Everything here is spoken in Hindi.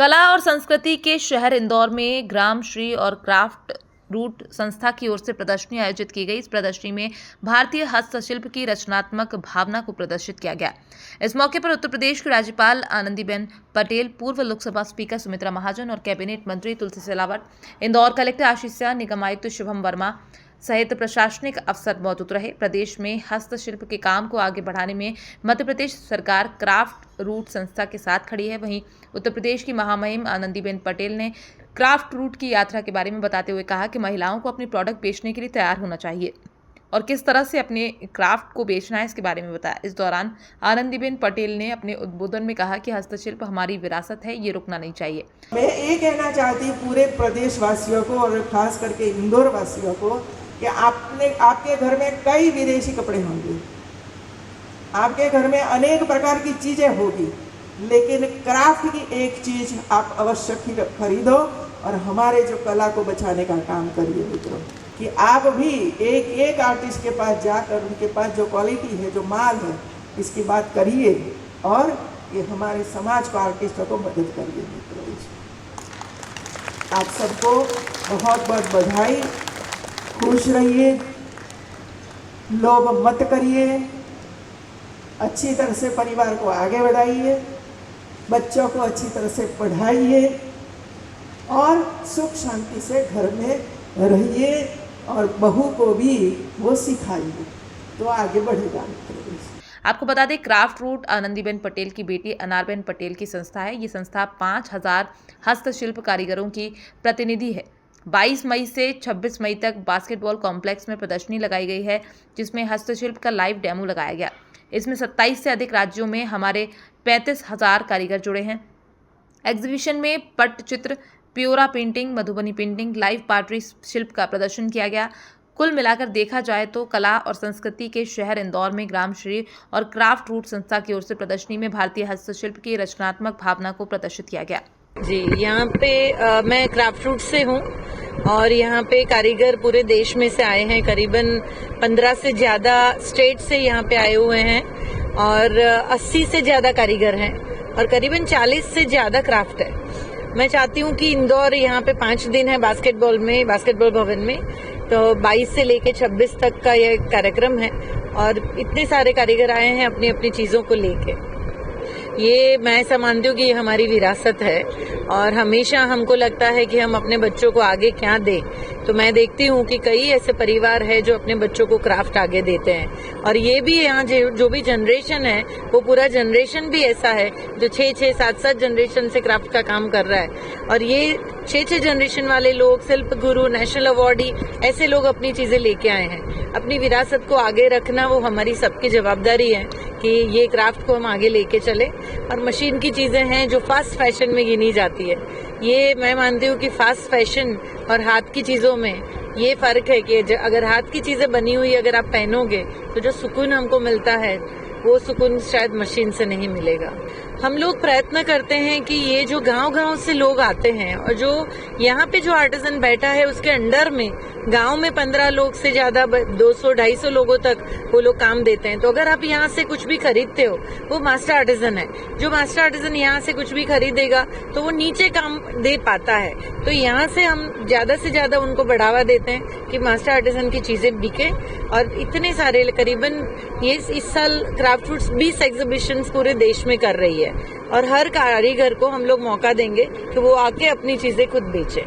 कला और संस्कृति के शहर इंदौर में ग्राम श्री और क्राफ्ट रूट संस्था की ओर से प्रदर्शनी आयोजित की गई। इस प्रदर्शनी में भारतीय हस्तशिल्प की रचनात्मक भावना को प्रदर्शित किया गया। इस मौके पर उत्तर प्रदेश की राज्यपाल आनंदीबेन पटेल, पूर्व लोकसभा स्पीकर सुमित्रा महाजन और कैबिनेट मंत्री तुलसी सिलावट, इंदौर कलेक्टर आशीष सिंह, निगम आयुक्त शुभम वर्मा सहित प्रशासनिक अफसर मौजूद रहे। प्रदेश में हस्तशिल्प के काम को आगे बढ़ाने में मध्य प्रदेश सरकार क्राफ्ट रूट संस्था के साथ खड़ी है। वहीं उत्तर प्रदेश की महामहिम आनंदीबेन पटेल ने क्राफ्ट रूट की यात्रा के बारे में बताते हुए कहा कि महिलाओं को अपने प्रोडक्ट बेचने के लिए तैयार होना चाहिए और किस तरह से अपने क्राफ्ट को बेचना है इसके बारे में बताया। इस दौरान आनंदीबेन पटेल ने अपने उद्बोधन में कहा कि हस्तशिल्प हमारी विरासत है, ये रुकना नहीं चाहिए। मैं ये कहना चाहती हूँ पूरे प्रदेश वासियों को और खास करके इंदौर वासियों को कि आपके घर में कई विदेशी कपड़े होंगे, आपके घर में अनेक प्रकार की चीज़ें होगी, लेकिन क्राफ्ट की एक चीज़ आप अवश्य खरीदो और हमारे जो कला को बचाने का काम करिए मित्रों। कि आप भी एक एक आर्टिस्ट के पास जाकर उनके पास जो क्वालिटी है, जो माल है, इसकी बात करिए और ये हमारे समाज को, आर्टिस्टों को मदद करिए मित्रों। आप सबको बहुत बहुत बधाई। खुश रहिए, लोभ मत करिए, अच्छी तरह से परिवार को आगे बढ़ाइए, बच्चों को अच्छी तरह से पढ़ाइए और सुख शांति से घर में रहिए और बहू को भी वो सिखाइए, तो आगे बढ़ेगा। आपको बता दें, क्राफ्ट रूट आनंदीबेन पटेल की बेटी अनारबेन पटेल की संस्था है। ये संस्था 5000 हस्तशिल्प कारीगरों की प्रतिनिधि है। 22 मई से 26 मई तक बास्केटबॉल कॉम्प्लेक्स में प्रदर्शनी लगाई गई है, जिसमें हस्तशिल्प का लाइव डेमो लगाया गया। इसमें 27 से अधिक राज्यों में हमारे 35,000 कारीगर जुड़े हैं। एग्जीबिशन में पट्टचित्र, प्योरा painting, Madhubani painting, live pottery शिल्प का प्रदर्शन किया गया। कुल मिलाकर देखा जाए तो कला और संस्कृति के शहर इंदौर में ग्राम श्री और क्राफ्ट रूट संस्था की ओर से प्रदर्शनी में भारतीय हस्तशिल्प की रचनात्मक भावना को प्रदर्शित किया गया। जी, यहाँ पे मैं क्राफ्ट रूट से हूँ और यहाँ पे कारीगर पूरे देश में से आए हैं। करीबन 15 से ज्यादा स्टेट से यहाँ पे आए हुए हैं और 80 से ज्यादा कारीगर हैं और करीबन 40 से ज्यादा क्राफ्ट है। मैं चाहती हूँ कि इंदौर यहाँ पे 5 दिन है बास्केटबॉल भवन में, तो 22 से लेके 26 तक का यह कार्यक्रम है और इतने सारे कारीगर आए हैं अपनी अपनी चीजों को लेके। ये मैं ऐसा मानती हूँ कि ये हमारी विरासत है और हमेशा हमको लगता है कि हम अपने बच्चों को आगे क्या दें, तो मैं देखती हूँ कि कई ऐसे परिवार है जो अपने बच्चों को क्राफ्ट आगे देते हैं और ये भी यहाँ जो भी जनरेशन है वो पूरा जनरेशन भी ऐसा है जो 6-6, 7-7 जनरेशन से क्राफ्ट का काम कर रहा है और ये 6-6 जनरेशन वाले लोग, शिल्प गुरु, नेशनल अवार्डी, ऐसे लोग अपनी चीजें लेके आए हैं। अपनी विरासत को आगे रखना वो हमारी सबकी जवाबदारी है कि ये क्राफ्ट को हम आगे लेके चले। और मशीन की चीजें हैं जो फास्ट फैशन में गिनी जाती है, ये मैं मानती हूँ कि फास्ट फैशन और हाथ की चीजों में ये फर्क है कि अगर हाथ की चीजें बनी हुई अगर आप पहनोगे तो जो सुकून हमको मिलता है वो सुकून शायद मशीन से नहीं मिलेगा। हम लोग प्रयत्न करते हैं कि ये जो गांव-गांव से लोग आते हैं और जो यहाँ पे जो आर्टिजन बैठा है उसके अंडर में गांव में 15 लोग से ज्यादा 200-250 लोगों तक वो लोग काम देते हैं। तो अगर आप यहाँ से कुछ भी खरीदते हो वो मास्टर आर्टिजन है। जो मास्टर आर्टिजन यहाँ से कुछ भी खरीदेगा तो वो नीचे काम दे पाता है। तो यहाँ से हम ज्यादा से ज्यादा उनको बढ़ावा देते हैं कि मास्टर आर्टिजन की चीजें बिके और इतने सारे करीबन ये इस साल क्राफ्ट रूट्स 20 एग्जीबिशन पूरे देश में कर रही है और हर कारीगर को हम लोग मौका देंगे कि वो आके अपनी चीजें खुद बेचे।